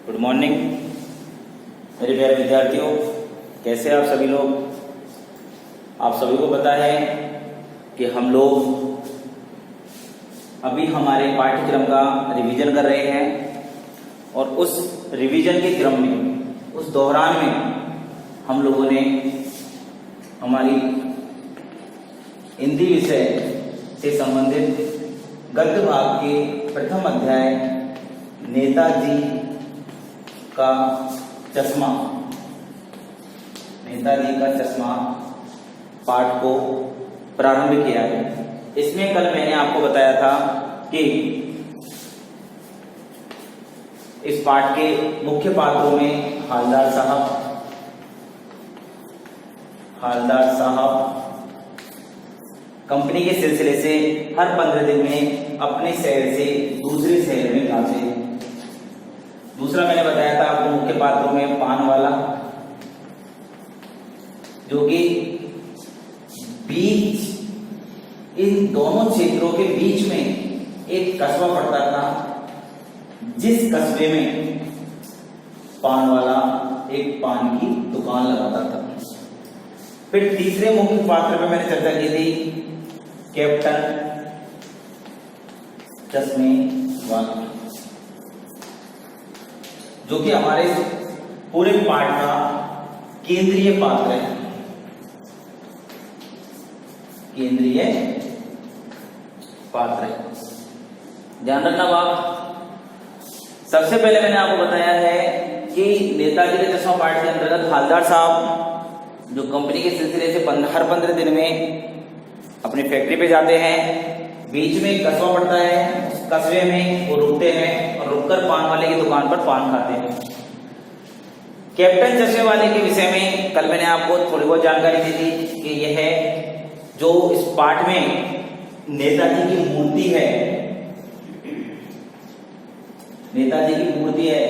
Good morning मेरे प्यारे विद्यार्थियों, कैसे आप सभी लोग। आप सभी को पता है कि हम लोग अभी हमारे पाठ्यक्रम का रिवीजन कर रहे हैं और उस रिवीजन के क्रम में, उस दौरान में हम लोगों ने हमारी हिंदी विषय से संबंधित गद्य भाग के प्रथम अध्याय नेताजी का चश्मा, नेताजी का चश्मा पाठ को प्रारंभ किया है। इसमें कल मैंने आपको बताया था कि इस पाठ के मुख्य पात्रों में हालदार साहब कंपनी के सिलसिले से हर 15 दिन में अपने शहर से दूसरे शहर में जाते हैं। दूसरा मैंने बताया था आपको मुख्य पात्रों में पानवाला, जो कि बीच, इन दोनों क्षेत्रों के बीच में एक कस्बा पड़ता था, जिस कस्बे में पानवाला एक पान की दुकान लगाता था। फिर तीसरे मुख्य पात्र पे मैंने चर्चा की थी कैप्टन चश्मे वाला, जो कि हमारे पूरे पाठ का केंद्रीय पात्र है। केंद्रीय पात्र है, ध्यान रखना बाप। सबसे पहले मैंने आपको बताया है कि नेताजी के चश्मा पाठ के अंतर्गत हालदार साहब जो कंपनी के सिलसिले से हर 15 दिन में अपनी फैक्ट्री पे जाते हैं, बीच में एक कस्बा पड़ता है, उस कस्बे में वो रुकते हैं और रुककर पान वाले की दुकान पर पान खाते हैं। कैप्टन चश्मे वाले के विषय में कल मैंने आपको थोड़ी बहुत जानकारी दी थी कि यह जो इस पाठ में नेताजी की मूर्ति है, नेताजी की मूर्ति है,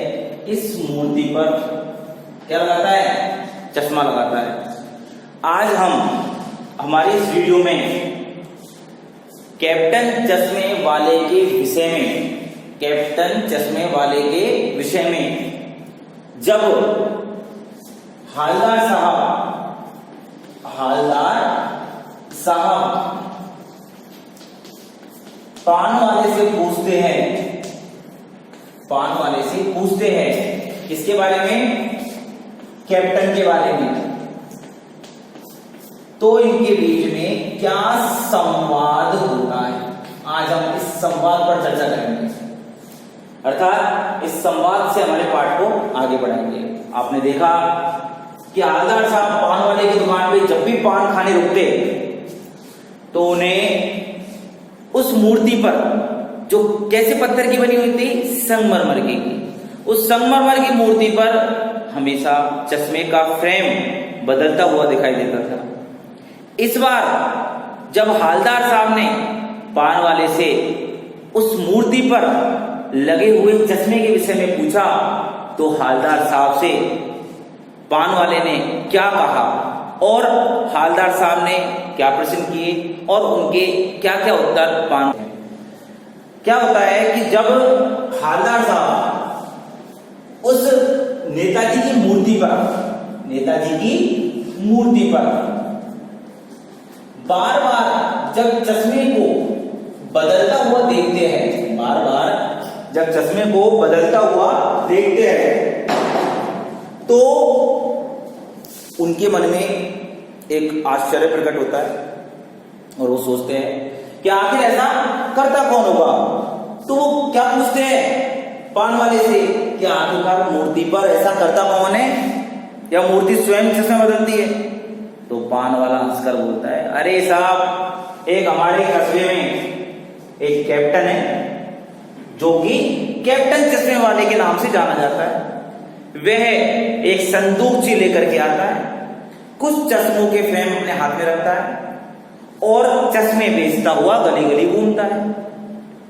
इस मूर्ति पर क्या लगाता है? चश्मा लगाता है। आज हम हमारी इस वीडियो में कैप्टन चश्मे वाले के विषय में, कैप्टन चश्मे वाले के विषय में जब हालदार साहब पान वाले से पूछते हैं, किसके बारे में? कैप्टन के बारे में। तो इनके बीच में क्या संवाद होता है, आज हम इस संवाद पर चर्चा करेंगे, अर्थात इस संवाद से हमारे पाठ को आगे बढ़ाएंगे। आपने देखा कि हालदार साहब पान वाले की दुकान पे जब भी पान खाने रुकते तो उन्हें उस मूर्ति पर, जो कैसे पत्थर की बनी हुई थी? संगमरमर की। उस संगमरमर की मूर्ति पर हमेशा चश्मे का फ्रेम बदलता हुआ दिखाई देता था। इस बार जब हालदार साहब ने पान वाले से उस मूर्ति पर लगे हुए चश्मे के विषय में पूछा तो हालदार साहब से पान वाले ने क्या कहा और हालदार साहब ने क्या प्रश्न किए और उनके क्या क्या उत्तर पान। क्या होता है कि जब हालदार साहब उस नेताजी की मूर्ति पर बार बार जब चश्मे को बदलता हुआ देखते हैं, तो उनके मन में एक आश्चर्य प्रकट होता है और वो सोचते हैं कि आखिर ऐसा करता कौन होगा। तो वो क्या पूछते हैं पान वाले से कि आखिरकार मूर्ति पर ऐसा करता कौन है, या मूर्ति स्वयं चश्मे बदलती है? तो पान वाला हंसकर बोलता है, अरे साहब, एक हमारे कस्बे में एक कैप्टन है जो कि कैप्टन चश्मे वाले के नाम से जाना जाता है। वह एक संदूक सी लेकर के आता है, कुछ चश्मों के फ्रेम अपने हाथ में रखता है और चश्मे बेचता हुआ गली गली घूमता है।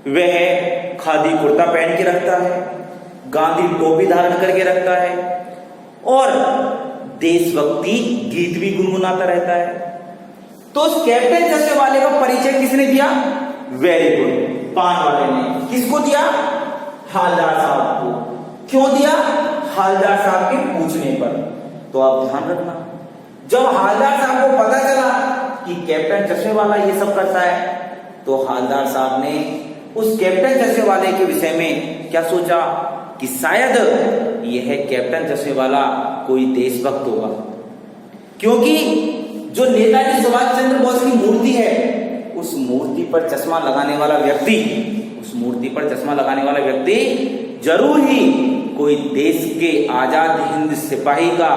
वह खादी कुर्ता पहन के रखता है, गांधी टोपी धारण करके रखता है और देशभक्ति गीत भी गुनगुनाता रहता है। तो उस कैप्टन चश्मे वाले का परिचय किसने दिया? वेरी गुड, पान वाले ने। किसको दिया? हालदार साहब को। क्यों दिया? हालदार साहब के पूछने पर। तो आप ध्यान रखना, जब हालदार साहब को पता चला कि कैप्टन चश्मे वाला ये सब करता है, तो हालदार साहब ने उस कैप्टन चश्मे वाले के विषय में क्या सोचा कि शायद यह कैप्टन चश्मे वाला कोई देशभक्त होगा, क्योंकि जो नेताजी सुभाष चंद्र बोस की मूर्ति है, उस मूर्ति पर चश्मा लगाने वाला व्यक्ति, उस मूर्ति पर चश्मा लगाने वाला व्यक्ति जरूर ही कोई देश के आजाद हिंद सिपाही का,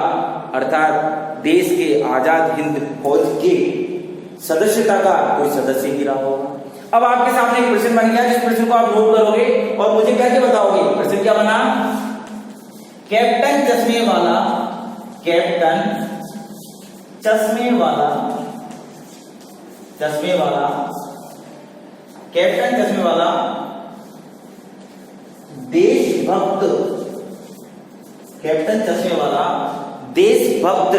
अर्थात देश के आजाद हिंद फौज के सदस्यता का कोई सदस्य ही रहा होगा। अब आपके सामने एक प्रश्न बन गया, जिस प्रश्न को आप नोट करोगे और मुझे कैसे बताओगे। प्रश्न क्या बना? कैप्टन चश्मे वाला, कैप्टन चश्मे वाला, चश्मे वाला, कैप्टन चश्मे वाला देशभक्त, कैप्टन चश्मे वाला देशभक्त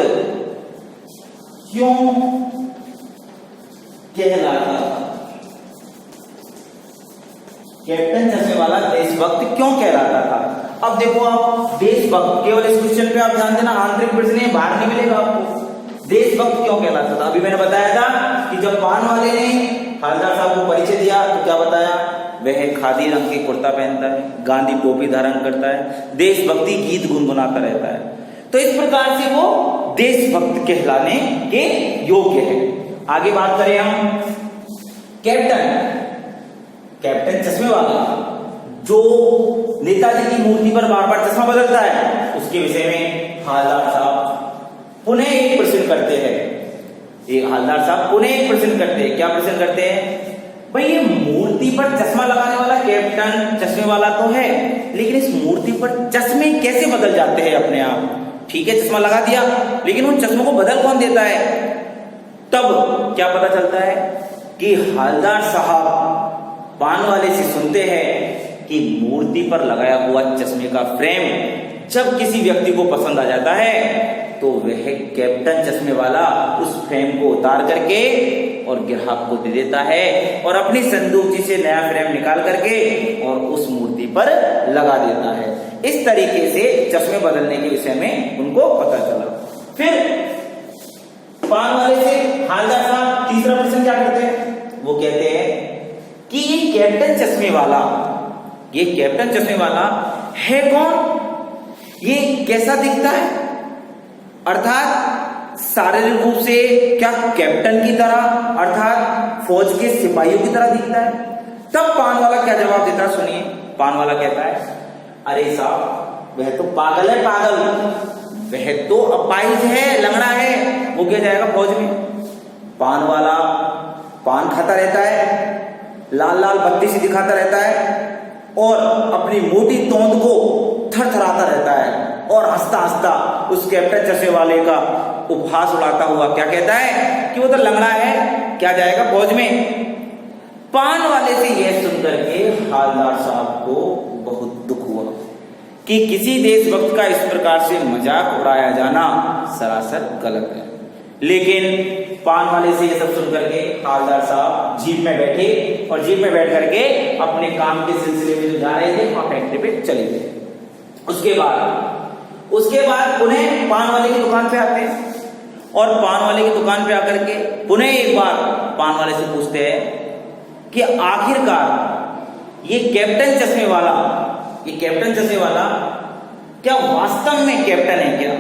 क्यों कहलाता था? कैप्टन चश्मे वाला देशभक्त क्यों कहलाता था? अब देखो, आप देशभक्त, केवल इस क्वेश्चन पे आप ध्यान देना, आंतरिक प्रश्न है, बाहर नहीं मिलेगा आपको। देशभक्त क्यों कहलाता था? अभी मैंने बताया था कि जब पान वाले ने हालदार साहब को परिचय दिया तो क्या बताया? वह खादी रंग के कुर्ता पहनता है, गांधी टोपी धारण करता है, देशभक्ति गीत गुनगुनाता रहता है। तो इस प्रकार से वो देशभक्त कहलाने के योग्य है। आगे बात करें हम कैप्टन, कैप्टन चश्मे वाला जो नेताजी की मूर्ति पर बार बार चश्मा बदलता है, उसके विषय में हालदार साहब पुनः एक प्रश्न करते हैं। ये हालदार साहब पुनः एक प्रश्न करते हैं। क्या प्रश्न करते हैं? भाई, ये मूर्ति पर चश्मा लगाने वाला कैप्टन चश्मे वाला तो है, लेकिन इस मूर्ति पर चश्मे कैसे बदल जाते हैं अपने आप? ठीक है, चश्मा लगा दिया, लेकिन उन चश्मों को बदल कौन देता है? तब क्या पता चलता है कि हालदार साहब पान वाले से सुनते हैं कि मूर्ति पर लगाया हुआ चश्मे का फ्रेम जब किसी व्यक्ति को पसंद आ जाता है, तो वह कैप्टन चश्मे वाला उस फ्रेम को उतार करके और ग्राहक को दे देता है और अपनी संदूकची से नया फ्रेम निकाल करके और उस मूर्ति पर लगा देता है। इस तरीके से चश्मे बदलने के विषय में उनको पता चला। फिर पान वाले से हालदार साहब तीसरा प्रश्न क्या करते हैं? वो कहते हैं कि ये कैप्टन चश्मे वाला, ये कैप्टन चश्मे वाला है कौन? ये कैसा दिखता है? अर्थात शारीरिक रूप से क्या कैप्टन की तरह, अर्थात फौज के सिपाहियों की तरह दिखता है? तब पान वाला क्या जवाब देता है, सुनिए। पान वाला कहता है, अरे साहब, वह तो पागल है, पागल, वह तो अपाहिज है, लंगड़ा है, वो क्या जाएगा फौज में? पान वाला पान खाता रहता है, लाल लाल बत्ती सी दिखाता रहता है और अपनी मोटी तोंद को थरथराता रहता है और हंसता हंसता उस कैप्टन चश्मे वाले का उपहास उड़ाता हुआ क्या कहता है कि वो तो लंगड़ा है, क्या जाएगा फौज में? पान वाले से यह सुनकर के हालदार साहब को बहुत दुख हुआ कि किसी देशभक्त का इस प्रकार से मजाक उड़ाया जाना सरासर गलत है। लेकिन पान वाले से ये सब सुन करके हालदार साहब जीप में बैठे और जीप में बैठ करके अपने काम के सिलसिले में जो जा रहे थे वहां फैक्ट्री पे चले गए। उसके बाद पुनः पान वाले की दुकान पे आते हैं और पान वाले की दुकान पे आकर के पुनः एक बार पान वाले से पूछते हैं कि आखिरकार ये कैप्टन चश्मे वाला, ये कैप्टन चश्मे वाला क्या वास्तव में कैप्टन है क्या?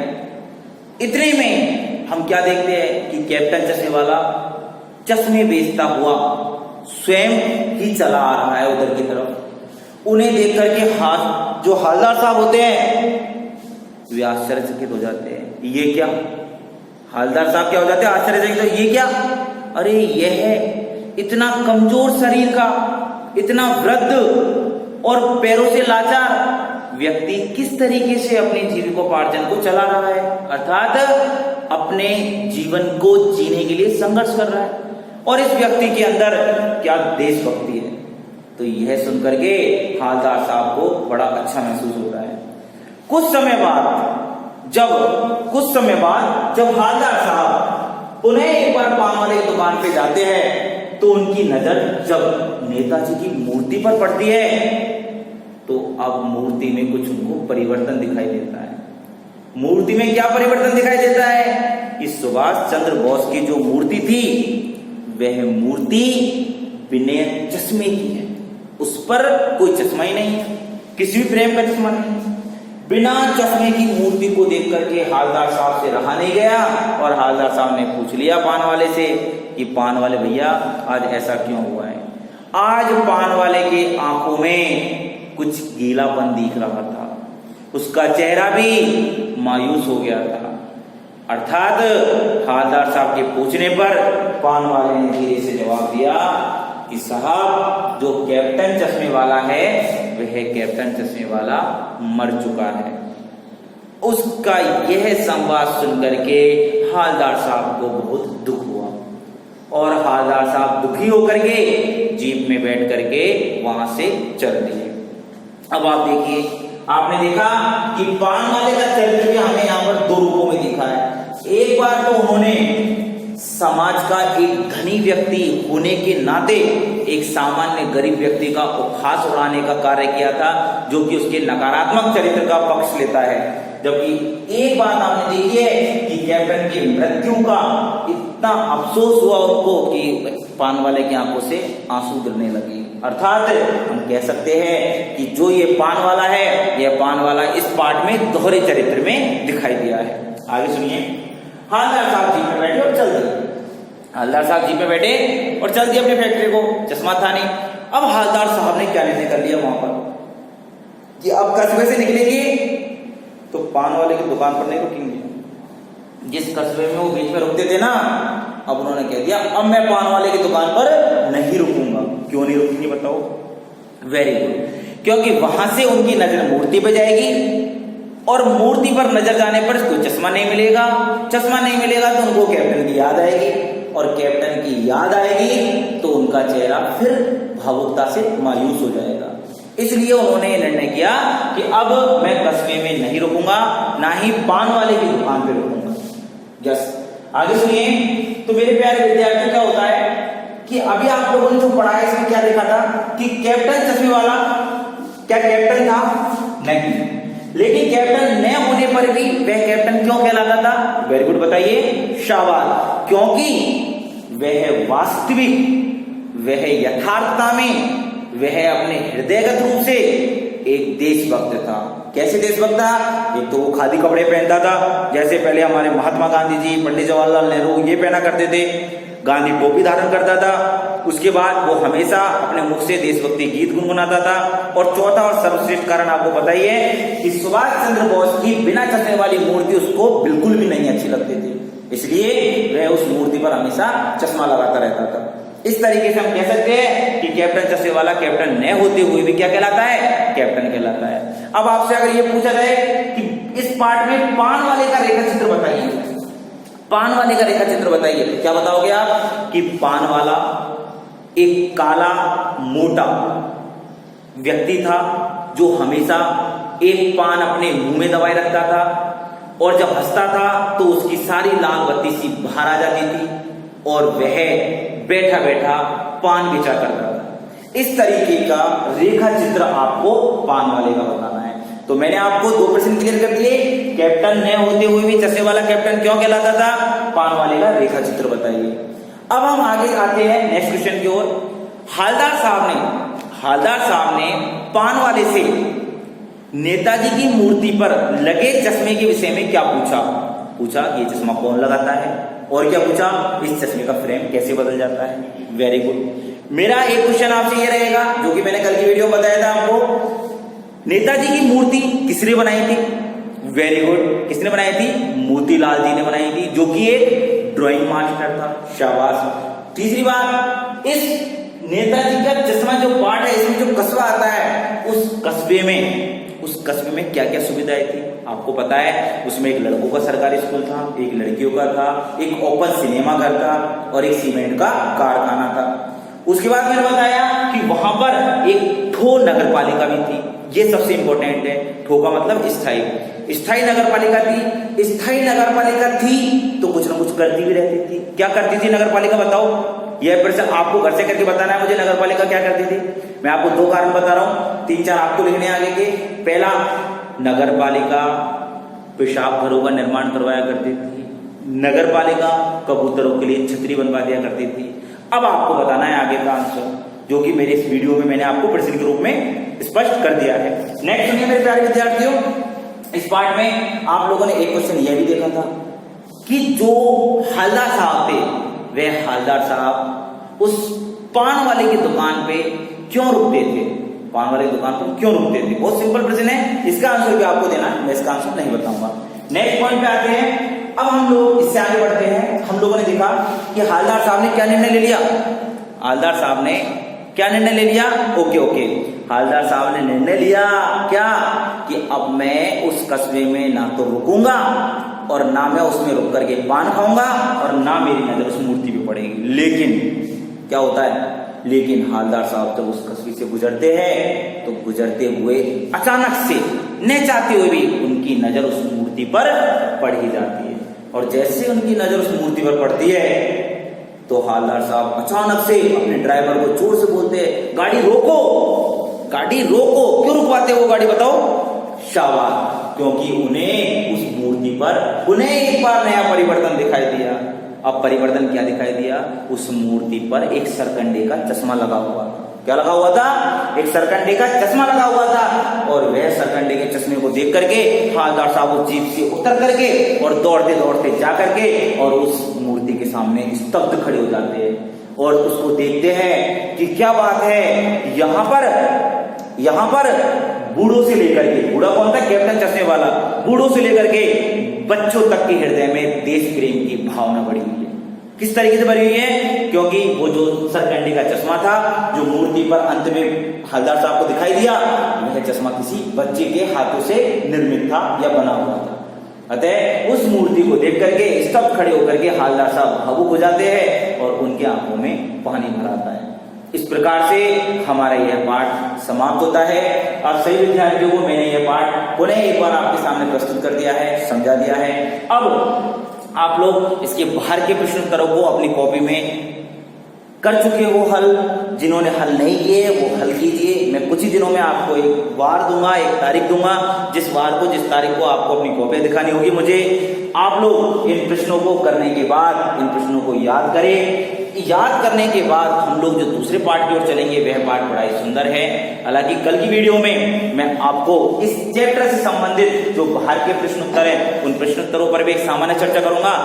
इतने में हम क्या देखते हैं कि कैप्टन चश्मे वाला चश्मे बेचता हुआ स्वयं ही चला आ रहा है उधर की तरफ। उन्हें देख करके जो हालदार साहब होते हैं वे आश्चर्यचकित हो जाते हैं। ये क्या? हालदार साहब क्या हो जाते हैं? आश्चर्यचकित। ये क्या? अरे यह है इतना कमजोर शरीर का, इतना वृद्ध और पैरों से लाचार व्यक्ति किस तरीके से अपने जीविकोपार्जन को चला रहा है, अर्थात अपने जीवन को जीने के लिए संघर्ष कर रहा है। और इस व्यक्ति के अंदर क्या देशभक्ति है। तो यह सुनकर के हालदार साहब को बड़ा अच्छा महसूस होता है। कुछ समय बाद जब हालदार साहब पुनः एक बार पान वाले की दुकान पे जाते हैं तो उनकी नजर जब नेताजी की मूर्ति पर पड़ती है तो अब मूर्ति में कुछ उनको परिवर्तन दिखाई देता है। मूर्ति में क्या परिवर्तन दिखाई देता है कि सुभाष चंद्र बोस की जो मूर्ति थी वह मूर्ति बिना चश्मे की है, उस पर कोई चश्मा ही नहीं है, किसी भी फ्रेम का चश्मा नहीं है। बिना चश्मे की मूर्ति को देख करके हालदार साहब से रहा नहीं गया और हालदार साहब ने पूछ लिया पान वाले से कि पान वाले भैया आज ऐसा क्यों हुआ है। आज पान वाले के आंखों में कुछ गीलापन दिख रहा था, उसका चेहरा भी मायूस हो गया था। अर्थात हालदार साहब के पूछने पर पान वाले ने धीरे से जवाब दिया कि साहब जो कैप्टन चश्मे वाला है वह कैप्टन चश्मे वाला मर चुका है। उसका यह संवाद सुनकर के हालदार साहब को बहुत दुख हुआ और हालदार साहब दुखी होकर के जीप में बैठ करके वहां से चल दिए। अब आप देखिए, आपने देखा कि पान वाले का चरित्र भी हमें यहाँ पर दो रूपों में दिखा है। एक बार तो उन्होंने समाज का एक धनी व्यक्ति होने के नाते एक सामान्य गरीब व्यक्ति का उपहास उड़ाने का कार्य किया था, जो कि उसके नकारात्मक चरित्र का पक्ष लेता है। जबकि एक बात आपने देखी है कि कैप्टन की मृत्यु का इतना अफसोस हुआ उनको कि पान वाले की आंखों से आंसू गिरने लगे। अर्थात हम कह सकते हैं कि जो ये पान वाला है, यह पान वाला इस पार्ट में दोहरे चरित्र में दिखाई दिया है। आगे सुनिए, हालदार साहब जीप में बैठे और चल दिए। हालदार साहब जीप में बैठे और चल दिए अपनी फैक्ट्री को, चश्मा था नहीं। अब हालदार साहब ने क्या निर्णय कर लिया वहां पर कि अब कस्बे से निकलेंगे तो पान वाले की दुकान पर नहीं रुकेंगे। जिस कस्बे में वो बीच में रुकते थे ना, अब उन्होंने कह दिया अब मैं पान वाले की दुकान पर नहीं रुकूंगा। क्यों नहीं रुकेंगे बताओ? वेरी गुड, क्योंकि वहां से उनकी नजर मूर्ति पे जाएगी और मूर्ति पर नजर जाने पर कोई चश्मा नहीं मिलेगा। चश्मा नहीं मिलेगा तो उनको कैप्टन की याद आएगी और कैप्टन की याद आएगी तो उनका चेहरा फिर भावुकता से मायूस हो जाएगा। इसलिए उन्होंने ये निर्णय किया कि अब मैं कस्बे में नहीं रुकूंगा, ना ही पान वाले की दुकान पे रुकूंगा। यस, आगे सुनिए। तो मेरे प्यारे विद्यार्थियों, क्या होता है कि अभी आप लोगों ने जो पढ़ा है इसमें क्या देखा था कि कैप्टन चश्मे वाला क्या कैप्टन था? नहीं। लेकिन कैप्टन न होने पर भी वह कैप्टन क्यों कहलाता था? वेरी गुड, बताइए। शाबाश, क्योंकि वह वास्तविक, वह यथार्थता में, वह अपने हृदयगत रूप से एक देशभक्त था। कैसे देशभक्त था? एक तो वो खादी कपड़े पहनता था, जैसे पहले हमारे महात्मा गांधी जी, पंडित जवाहरलाल नेहरू ये पहना करते थे। गांधी टोपी धारण करता था। उसके बाद वो हमेशा अपने मुख से देशभक्ति गीत गुनगुनाता था। और चौथा और सर्वश्रेष्ठ कारण आपको बताइए कि सुभाष चंद्र बोस की बिना चश्मे वाली मूर्ति उसको बिल्कुल भी नहीं अच्छी लगती थी, इसलिए वह उस मूर्ति पर हमेशा चश्मा लगाता रहता था। इस तरीके से हम कह सकते हैं कि कैप्टन चश्मे वाला कैप्टन न होते हुए भी क्या कहलाता है? कैप्टन कहलाता है। अब आपसे अगर ये पूछा जाए कि इस पार्ट में पान वाले का रेखा चित्र बताइए, पान वाले का रेखा चित्र बताइए, तो क्या बताओगे आप कि पान वाला एक काला मोटा व्यक्ति था जो हमेशा एक पान अपने मुंह में दबाए रखता था और जब हंसता था तो उसकी सारी लाल बत्ती सी बाहर आ जाती थी और वह बैठा बैठा पान बेचा करता था। इस तरीके का रेखा चित्र आपको पान वाले का बताना है। तो मैंने आपको दो प्रश्न क्लियर कर दिए। कैप्टन न होते हुए भी चश्मे वाला कैप्टन क्यों कहलाता था? पान वाले का रेखा चित्र बताइए। अब हम आगे आते हैं नेक्स्ट क्वेश्चन की ओर। हालदार साहब ने पान वाले से नेताजी की मूर्ति पर लगे चश्मे के विषय में क्या पूछा ये चश्मा कौन लगाता है, और क्या पूछा इस चश्मे का फ्रेम कैसे बदल जाता है। Very good. मेरा एक क्वेश्चन आपसे ये रहेगा जो कि मैंने कल की वीडियो में बताया था आपको, नेताजी की मूर्ति किसने बनाई थी? वेरी गुड, किसने बनाई थी? मोतीलाल जी ने बनाई थी, जो कि एक ड्राइंग मास्टर था। शाबाश। तीसरी बात, इस नेताजी का चश्मा जो पार्ट है, इसमें जो कस्बा आता है, उस कस्बे में क्या क्या सुविधाएं थी आपको पता है? उसमें एक लड़कों का सरकारी स्कूल था, एक लड़कियों का था, एक ओपन सिनेमा घर था और एक सीमेंट का कारखाना था। उसके बाद मैंने बताया कि वहां पर एक ठो नगर पालिका भी थी। ये सबसे इंपॉर्टेंट है। ठो का मतलब स्थायी नगर पालिका थी। स्थायी नगर पालिका थी तो कुछ ना कुछ करती भी रहती थी। क्या करती थी नगर पालिका बताओ? यह प्रश्न आपको घर से करके बताना है मुझे, नगर पालिका क्या करती थी। मैं आपको 2 कारण बता रहा हूं, 3-4 आपको लिखने आगे के। पहला, नगर पालिका पेशाब घरों का निर्माण करवाया करती थी, नगर पालिका कबूतरों के लिए छतरी बनवा दिया करती थी। अब आपको बताना है आगे का आंसर, जो कि मेरे इस वीडियो में मैंने आपको प्रश्न के रूप में स्पष्ट कर दिया है। नेक्स्ट सुनिए मेरे प्यारे विद्यार्थियों, इस पार्ट में आप लोगों ने एक क्वेश्चन यह भी देखा था कि जो हवलदार साहब थे, वे हवलदार साहब उस पान वाले की दुकान पे क्यों रुकते थे, पान वाले की दुकान पर क्यों रुकते थे। बहुत सिंपल प्रश्न है, इसका आंसर भी आपको देना है, मैं इसका आंसर नहीं बताऊंगा। नेक्स्ट पॉइंट पे आते हैं। अब हम लोग इससे आगे बढ़ते हैं। हम लोगों ने देखा कि हवलदार साहब ने क्या निर्णय ले लिया, हवलदार साहब ने क्या निर्णय ले लिया, ओके, हवलदार साहब ने निर्णय लिया क्या कि अब मैं उस कस्बे में ना तो रुकूंगा और ना मैं उसमें रुक करके पान खाऊंगा और ना मेरी नजर उस मूर्ति पे पड़ेगी। लेकिन क्या होता है, लेकिन हवलदार साहब जब उस कस्बे से गुजरते हैं तो गुजरते हुए अचानक से न चाहते हुए भी उनकी नजर उस मूर्ति पर पड़ ही जाती है, और जैसे उनकी नजर उस मूर्ति पर पड़ती है तो हवलदार साहब अचानक से अपने ड्राइवर को जोर से बोलते हैं, गाड़ी रोको, गाड़ी रोको। क्यों रुकवाते वो गाड़ी, बताओ। शाबाश, क्योंकि उन्हें उस मूर्ति पर उन्हें एक बार नया परिवर्तन दिखाई दिया। अब परिवर्तन क्या दिखाई दिया, उस मूर्ति पर एक सरकंडे का चश्मा लगा हुआ था। क्या लगा हुआ था, एक सरकंडे का चश्मा लगा हुआ था, और वह सरकंडे के चश्मे को देख करके हवलदार साहब उस जीप से उतर करके और दौड़ते दौड़ते जा करके और उस मूर्ति के सामने स्तब्ध खड़े हो जाते हैं और उसको देखते हैं कि क्या बात है, यहाँ पर बूढ़ों से लेकर के, बूढ़ा कौन था, कैप्टन चश्मे वाला, बूढ़ों से लेकर के बच्चों तक के हृदय में देश प्रेम की भावना बढ़ी हुई है। किस तरीके से भरी हुई है, क्योंकि वो जो सरकंडे का चश्मा था जो मूर्ति पर अंत में हवलदार साहब को दिखाई दिया, वह चश्मा किसी बच्चे के हाथों से निर्मित था या बना हुआ था। अतः उस मूर्ति को देख करके स्तब्ध खड़े होकर के हवलदार साहब भावुक हो जाते हैं और उनके आंखों में पानी भर आता है। इस प्रकार से हमारा यह पाठ समाप्त होता है। आप सभी विद्यार्थियों को मैंने यह पाठ पुनः एक बार आपके सामने प्रस्तुत कर दिया है, समझा दिया है। अब आप लोग इसके बाहर के प्रश्न उत्तरों को अपनी कॉपी में कर चुके हो हल, जिन्होंने हल नहीं किए वो हल कीजिए। मैं कुछ ही दिनों में आपको एक वार दूंगा, एक तारीख दूंगा, जिस तारीख को आपको अपनी कॉपियां दिखानी होगी मुझे। आप लोग इन प्रश्नों को करने के बाद इन प्रश्नों को याद करें। याद करने के बाद हम लोग जो दूसरे पार्ट की ओर चलेंगे वह पार्ट बड़ा ही सुंदर है। हालांकि कल की वीडियो में मैं आपको इस चैप्टर से संबंधित जो बाहर के प्रश्न उत्तर है उन प्रश्न उत्तरों पर भी एक सामान्य चर्चा करूंगा।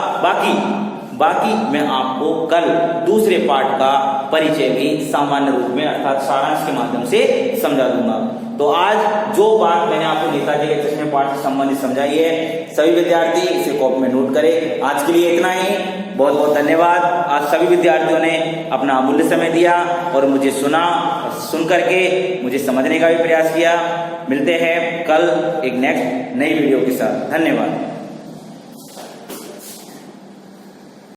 बाकी मैं आपको कल दूसरे पार्ट का परिचय भी सामान्य रूप में अर्थात सारांश के माध्यम से समझा दूंगा। तो आज जो बात मैंने आपको नेताजी के चश्मे पाठ से संबंधित समझाई है, सभी विद्यार्थी इसे कॉपी में नोट करें। आज के लिए इतना ही, बहुत बहुत धन्यवाद। आज सभी विद्यार्थियों ने अपना अमूल्य समय दिया और मुझे सुना और सुन करके मुझे समझने का भी प्रयास किया। मिलते हैं कल एक नेक्स्ट नई वीडियो के साथ। धन्यवाद।